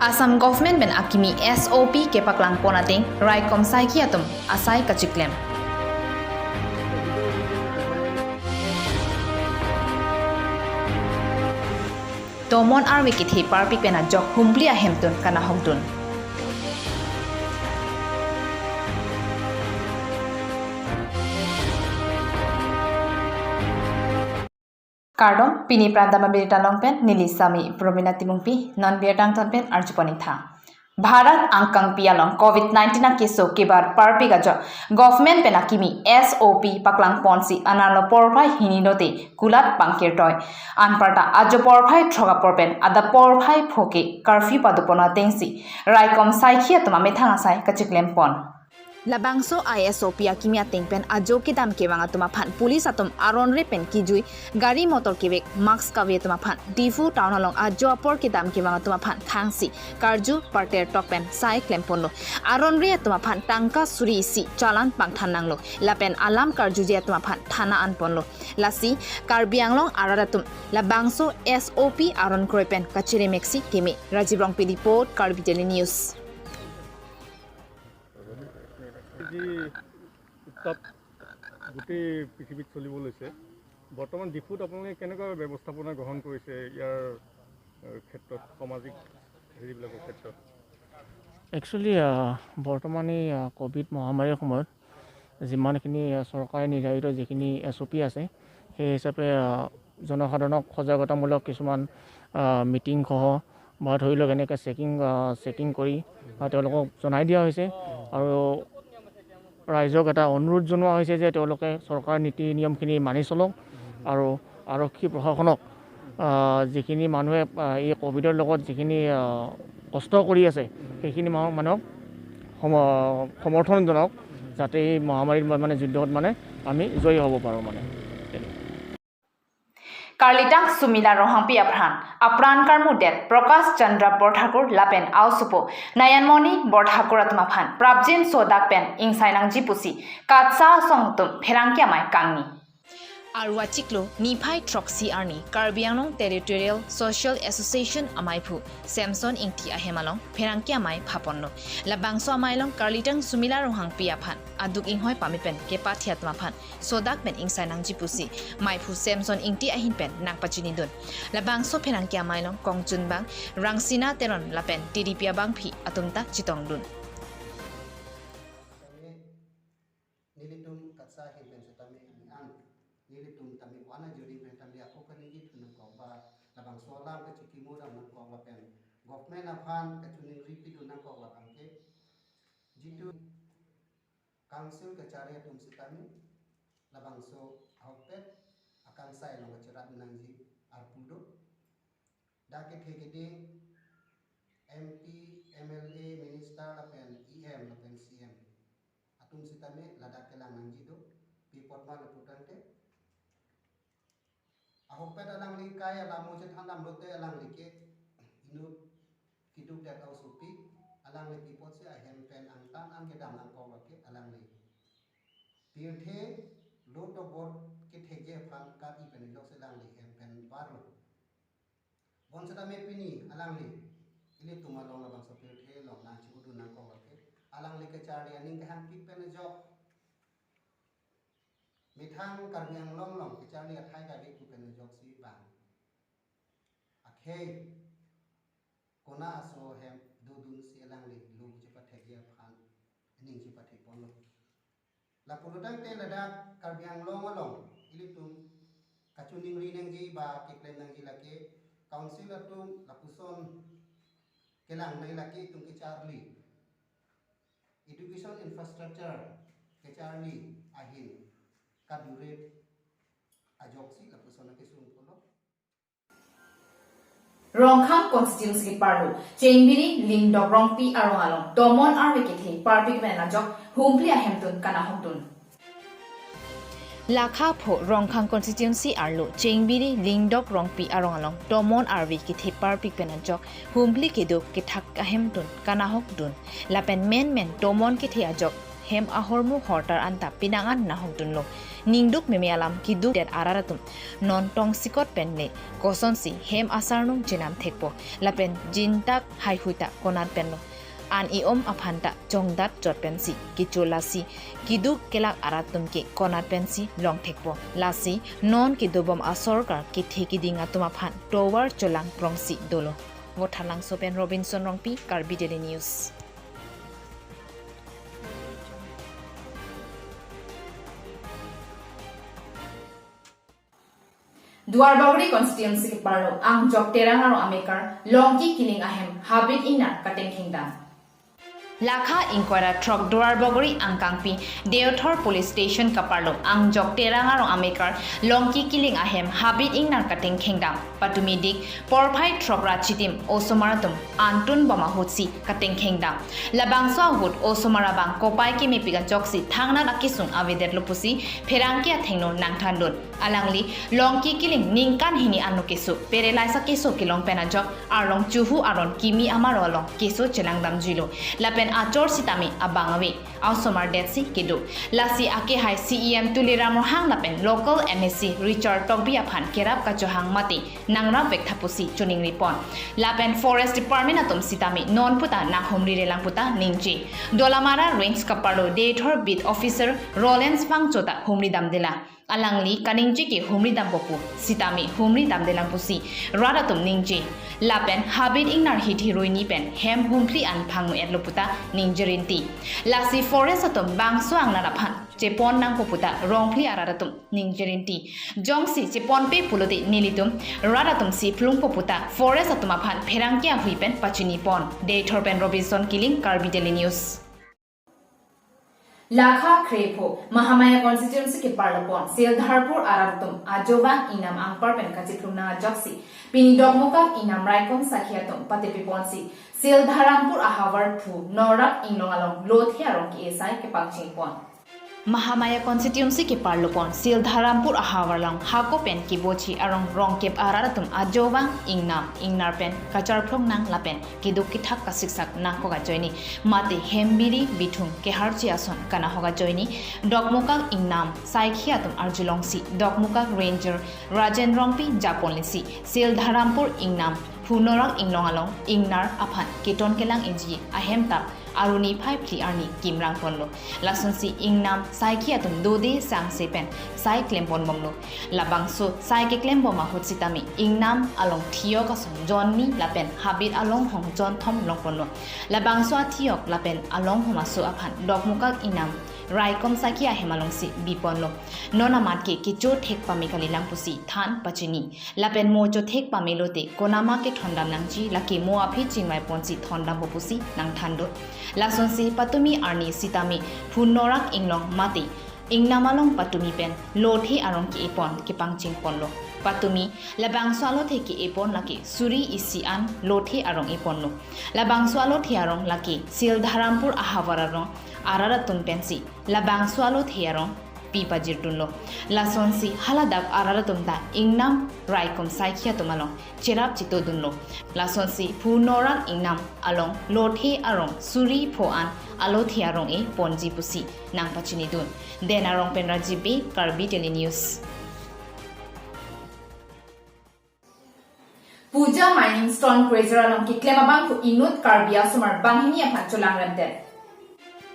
Assam government ben akimi SOP ke paklang ponating Raikom Saikiatum asai kaciklem. Tomon arwikit hi parpik bena jok humbli ahemtun kana hogdun. Kardom pini prantama berita longpen nili sami Provina Timungpi non biatang tonpen arjuponi tha. Bharat angkang pialong COVID-19 na keso kebar parpi gajo government penakimi SOP paklang ponsi analo porphai hininote kulat pangkirtoy anparta ajo porphai thoga porpen ada porphai phoke curfew padupona tengsi Raikom Saikhia tuma methanga sai kachiklem pon Labangso ISOP akimi atengpen ajo kidam kewanga tuma phan police atom aron repen kijui gari motor kebek mask kawe tuma phan difu town along ajo apor kidam kewanga tuma phan khangsi karju parter tokpen sai klemponlo aron re tuma phan tangka suri si chalan pangthananglo lapen alam karju je tuma phan thana anponlo lasi karbianglong araratum labangso SOP aron kroipen kachire meksi kemi Rajiv Rongpi report Karbi Daily News উত্তাপ গোটেই পৃথিৱীত চলিব লৈছে বৰ্তমান ডিফুত আপোনালোকে কেনেকুৱা ব্যৱস্থাপনা গ্ৰহণ কৰিছে ইয়াৰ ক্ষেত্ৰত সামাজিক হেৰিবিলাকৰ ক্ষেত্ৰত একচুৱেলি বৰ্তমান এই কোভিড মহামাৰীৰ সময়ত যিমানখিনি চৰকাৰে নিৰ্ধাৰিত যিখিনি SOP আছে সেই হিচাপে জনসাধাৰণক সজাগতামূলক কিছুমান মিটিং সহ বা ধৰি লওক এনেকৈ চেকিং কৰি তেওঁলোকক জনাই দিয়া হৈছে আৰু ৰাইজক এটা অনুৰোধ জনোৱা হৈছে যে তেওঁলোকে চৰকাৰৰ নীতি নিয়মখিনি মানি চলক আৰু আৰক্ষী প্ৰশাসনক যিখিনি মানুহে এই কোভিডৰ লগত যিখিনি কষ্ট কৰি আছে সেইখিনি মানুহক সমৰ্থন জনাওক যাতে এই মহামাৰীৰ মানে যুদ্ধত মানে আমি জয়ী হ'ব পাৰোঁ মানে Karlitang Sumila Rohampi Apran Karmudet Prakash Chandra Borthakur Lapen Ausupo Nayanmoni Borthakur Atmaphan Prabjin Sodakpen Ingsainang Jipusi Katsa Songtum Perangkiamai Kangni Arwachiklo Nipai Troxy Arni Karbianong Territorial Social Association Amaipu Samson Ingti Ahemalong Perangkiamai Paponno Labangso Amailong Karlitang Sumila Rohampi Aphan Aduk Inghoi Pamipen Kepathiat Maphan Sodakpen Ingsainang Jipusi Maipu Samson Ingti Ahinpen Nakpachinidun Labangso Perangkiamailong Kongjunbang Rangsina Teron Lapen Tidipia Bangpi Atumta Chitongdun Nilitum tami wana juri pentam dia ko kan ni tun ko ba labang solam ke cikimu ram nan ko lapen government aphan ke tuning ripi tun nan ko lapang ke jitu council ke cari tum sitami labang so hopet akan sai long cerat nanji arpudo dake thegede MP MLA minister lapen EM lapen CM atum sitami ladak kelang nanji do pipot ma laputante Ahopet alang lingkai alang mo jet hanam lote alang like inu kiduk dat au supi alang le pipot se ahem pen angtan ang kedam ang ko wake alang le pirthe lot of bor ke thege phan ka i pen lok se alang le hem pen parlo bon seta me pini alang le ile tuma long bang so pirthe long na chi udu na ko wake alang le ke chari aning ke han pi pen jo Mithang karbiang long long kecari athai ka tu pen jok si bang akhei kona aso hem dudun si alang le lu cepat thege phan ning cepat the pon la puludang te lada karbiang long long ilitum kacuning ri nang ji ba ke klem nang ji lake council atum lapuson kelang nai lake tum kecari education infrastructure kecari ahin Kaduret ajoksi la persona ke sungkolo Rongkham constituency parlo Chengbiri Lingdok Rongpi Arongalong Domon Arwikithe Parpik Menajok Humpli Ahemtun Kana Hongtun Lakha Pho Rongkham constituency arlo Chengbiri Lingdok Rongpi Arongalong Domon Arwikithe Parpik Menajok Humpli Keduk Kithak Ahemtun Kana Hongtun Lapen Men Domon Kithe Ajok hem ahormu hortar anta pinangan nahogdunlo ningduk memialam kiduk den araratum non tong sikot penne kosonsi hem asarnung jinam thekpo lapen jintak haihuita konan penno an iom aphanta jongdat jot pensi kichulasi kiduk kelak aratum ke konat pensi long thekpo lasi non kidubom asorkar ki thekidinga tumaphan tower cholang prongsi dolo ngothalang sopen Robinson Rongpi Karbi Daily News Duarbagri constituency ke parlo ang jok terang aro amekar longki killing ahem habit inar kateng kingdom Lakha inquire truck Duarbagri ang kangpi Deothor police station kaparlo ang jok terang aro amekar longki killing ahem habit inar kateng kingdom patumidik porphai truck rachitim osomaratum antun bama hutsi kateng kingdom labangso hut osomarabang kopai ki mepiga joksi thangna akisung avedet lopusi pherangkia thengno nangthandon alangli longki killing ningkan hini anu kesu perelaisa kesu kilong pena jok arlong chuhu aron kimi amarolong kesu chelangdam jilo lapen achor sitami abangawe ausomar detsi kedu lasi ake hai CEM tuliramor hang lapen local MSC Richard Tokbia phan kerap kachohang mati nangra bekthapusi chuning ripon lapen forest department atom sitami non puta na homri relang puta ningji dolamara range kaparlo Deothor beat officer Rollins Pangchota homri damdela alangli kaningji ke humri dam popu sitami humri dam delang pusi radatum ningji lapen habit ingnar hit heroini pen hem humri an phangnu etloputa ningjirinti lasi forest atom bangso angnara phan chepon nang poputa rongphli aradatum ningjirinti jongsi chepon pe puloti nilitum radatum si phlung poputa forest atom phan pherangkia huipen pachini pon Deothor pen Robinson killing Karbi Daily News Lakha Krepo Mahamaya constituency ke parlapon Sildharpur Aratum Ajovang inam angpar pen kachiplungna joksi pini dogmoka inam raikon sakhiatum patepiponsi Sildharampur ahawar thu norak inglongalong lothiarong ki esai ke pangchingpon Mahamaya constituency ke parlopon Sildharampur ahawarlang hakopen ki bochi arong rongkep araratum ajowang ingnam ingnar kacarplong nang lapen kiduk kithak kasiksak na hoga joini mate hembiri bithung ke harchi ason kana hoga joini dokmokak ingnam saikhiatum arjulongsi dokmokak ranger Rajendrongpi japonlisi Sildharampur ingnam Punorak inglongalong ingnar aphan keton kelang inji ahemta aruni phai phli arni kimrang ponlo lasonsi ingnam saikiatum dode sang sepen sai klempon momlo labangso sai ke klembo ma hotsitami ingnam along thiok ason jonni lapen habit along hong jon thom long ponlo labangso thiok lapen along homaso aphan dokmukak inam Raikom sakia hemalongsi biponlo nona matke kicho thek pamikali langpusi than pachini lapen mojo thek pamelote konama ke thondam nangji laki mo aphi chingmai ponsi thondam bopusi nang thando lasonsi patumi arni sitami phunnorak inglong mati ingnamalong patumi pen lothi arong ki epon ke pangching ponlo patumi labang swalo theki epon laki suri isi an lothi arong eponlo labang swalo thi arong laki Sildharampur ahawararong araratum pensi labang swalo thiarong pipa jirtunlo lasonsi haladak araratum da ingnam raikom saikhia tumalong cherap chitodunlo lasonsi phunorak ingnam along lothi arong suri phoan alothi arong e ponji pusi nang pachini dun denarong penrajibi Karbi Daily News Puja mining stone crazer along ki klemabang ku inut Karbia sumar banghini aphan cholang ramte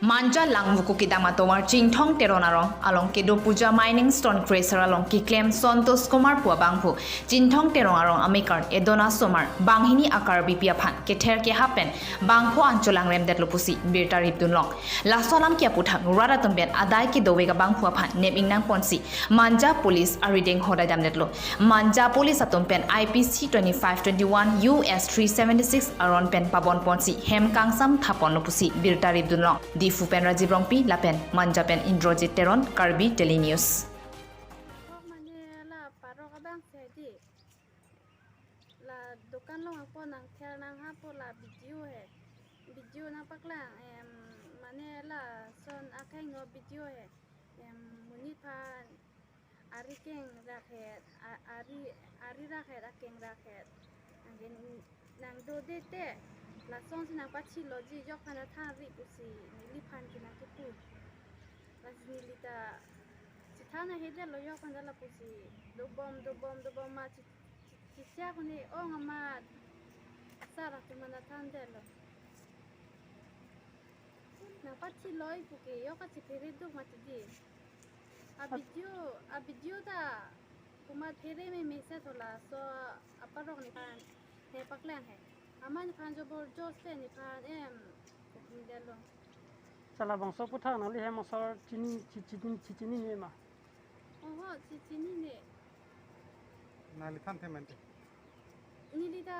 Manja langbuku kita matomar chingthong teronarong along kedo puja mining stone crazer along ki claim Santos Kumar pua bangpu chingthong teronarong amikar edona somar banghini akar bipia phan kether ke hapen bangpho ancholang remdet lopusi birta ripdunlong lasolam kia puthak rara tomben adai ki dowega bangpho phan nebingnang ponsi manja police arideng hoda damnetlo manja police atompen IPC 2521 US 376 aron pen pabon ponsi hem kangsam thapon lopusi birta ripdunlong Fupen Rajiv Rongpi Lapen Manjapen Indrojit Teron Karbi Daily News la dukan long apo nang khel nang ha po la video na pakla mane la son akai no video he muni phan ari keng rakhet ari rakhet akeng rakhet angin nang do dete la son sinang pachi loji jok phana tha ri pusi nili phan kina ke pu nilita cithana hede loyo kandala pusi dobom ma cicia kuni ngama sara tumana tandelo na pachi loy puki yo kachi peridu matidi a video da kuma pere me mesa thola so aparok ni pan he paklan he aman pan jo bor jos pe ni pan ni delo Salah bangsa putar nali he masar cini ni mah. oho cicini ne Nali than temente. nilita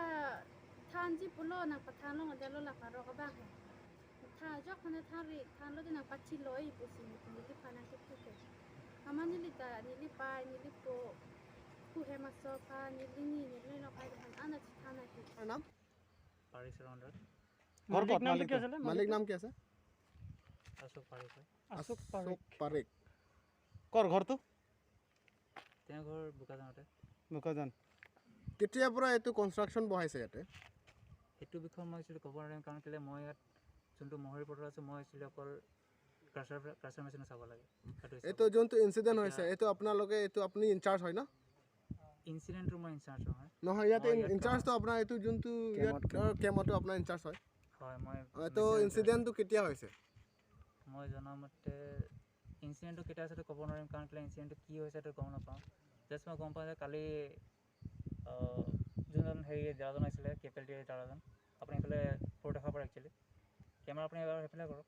thanji pulo na pathano delo la paro ka ba he tha jo khone thari than lo na pachi loy pusi nili pana ke ke aman nilita nili pa nili po ku he maso pa nili no kai han ana chithana ki নাম পাৰিছে ৰন্ধা Malik naam kya chale? মালিক নাম কি আছে আশোক পাৰিছে Asuk Parik. Parekh কৰ ঘৰটো তেওঁৰ ঘৰ বোকাজানতে বোকাজান কেতিয়াৰ পৰা এইটো কনষ্ট্ৰাকশ্যন বহাইছে ইয়াতে সেইটো বিষয়ে মই একচুৱেলি ক'ব নোৱাৰিম কাৰণ কেলৈ মই ইয়াত যোনটো মহৰি পথাৰ আছে মই একচুৱেলি অকল ক্ৰাছাৰ মেচিনে চাব লাগে এইটো যোনটো ইনচিডেণ্ট হৈছে এইটো আপোনালোকে এইটো আপুনি ইনচাৰ্জ হয় ন ইনচিডেণ্টৰ মই ইনচাৰ্জ নহয় নহয় ইয়াতে ইনচাৰ্জটো আপোনাৰ এইটো যোনটো ইয়াত কেমটো আপোনাৰ ইনচাৰ্জ হয় হয় মই এইটো ইনচিডেণ্টটো কেতিয়া হৈছে মই জনামতে ইনচিডেণ্টটো কেতিয়া আছে ক'ব নোৱাৰিম কাৰণ কেলৈ ইনচিডেণ্টটো কি হৈছে সেইটো গম নাপাওঁ জাষ্ট মই গম পাওঁ যে কালি যোনজন হেৰি দাদাজন আছিলে কেপেলটি দাদাজন আপুনি এইফালে ফটো দেখাব পাৰে একচুৱেলি কেমেৰা আপুনি এবাৰ সেইফালে কৰক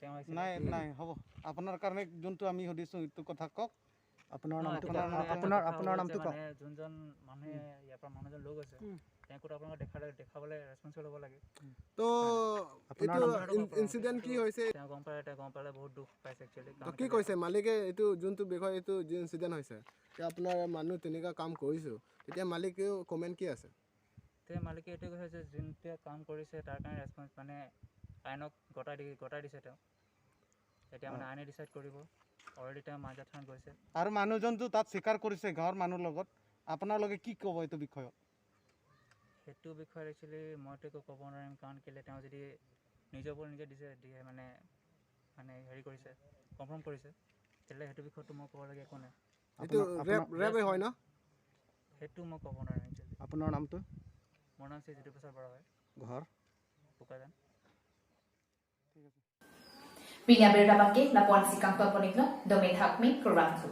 তেওঁ আহিছিলে নাই নাই হ'ব আপোনাৰ কাৰণে যোনটো আমি সুধিছোঁ এইটো কথা কওক Apnar নহয়, naam তেতিয়া মানে apnar কথা naam হ'ল tu যে মানে যোনজন মানুহে ইয়াৰ পৰা মানুহজন লোক আছে তেওঁকোতো আপোনালোকে দেখাবলৈ ৰেচপন্সিবল হ'ব লাগে তো এইটো ইনচিডেণ্ট কি হৈছে তেওঁ গম পালে বহুত দুখ পাইছে একচুৱেলি তো কি কৈছে মালিকে এইটো যোনটো বিষয় এইটো যি ইনচিডেণ্ট হৈছে যে আপোনাৰ মানুহ তেনেকুৱা কাম কৰিছোঁ তেতিয়া মালিকেও কমেণ্ট কি আছে তেওঁ মালিকে এইটোৱে কৈছে যে যোনটোৱে কাম কৰিছে তাৰ কাৰণে ৰেচপন্স মানে আইনক গতাই দিছে তেওঁ এতিয়া মানে আইনে ডিচাইড কৰিব অলৰেডি তেওঁ মাজত থান গৈছে আৰু মানুহজনটো তাত স্বীকাৰ কৰিছে গাঁৱৰ মানুহৰ লগত আপোনালোকে কি ক'ব এইটো বিষয়ত সেইটো বিষয়ত একচুৱেলি মইতো একো ক'ব নোৱাৰিম কাৰণ কেলৈ তেওঁ যদি নিজৰ ওপৰত নিজে দিয়ে মানে হেৰি কৰিছে কনফাৰ্ম কৰিছে তেতিয়াহ'লে সেইটো বিষয়তো মই ক'বলগীয়া একো নাই এইটো ৰেপ হয় ন সেইটো মই ক'ব নোৱাৰিম একচুৱেলি Apnar naam tu? মোৰ নাম শ্ৰী জ্যোতিপ্ৰসাদ বৰা হয় Ghar. Bokajan Pinya berita bangke lapuan si kangkol ponikno domain hakmi kurangku.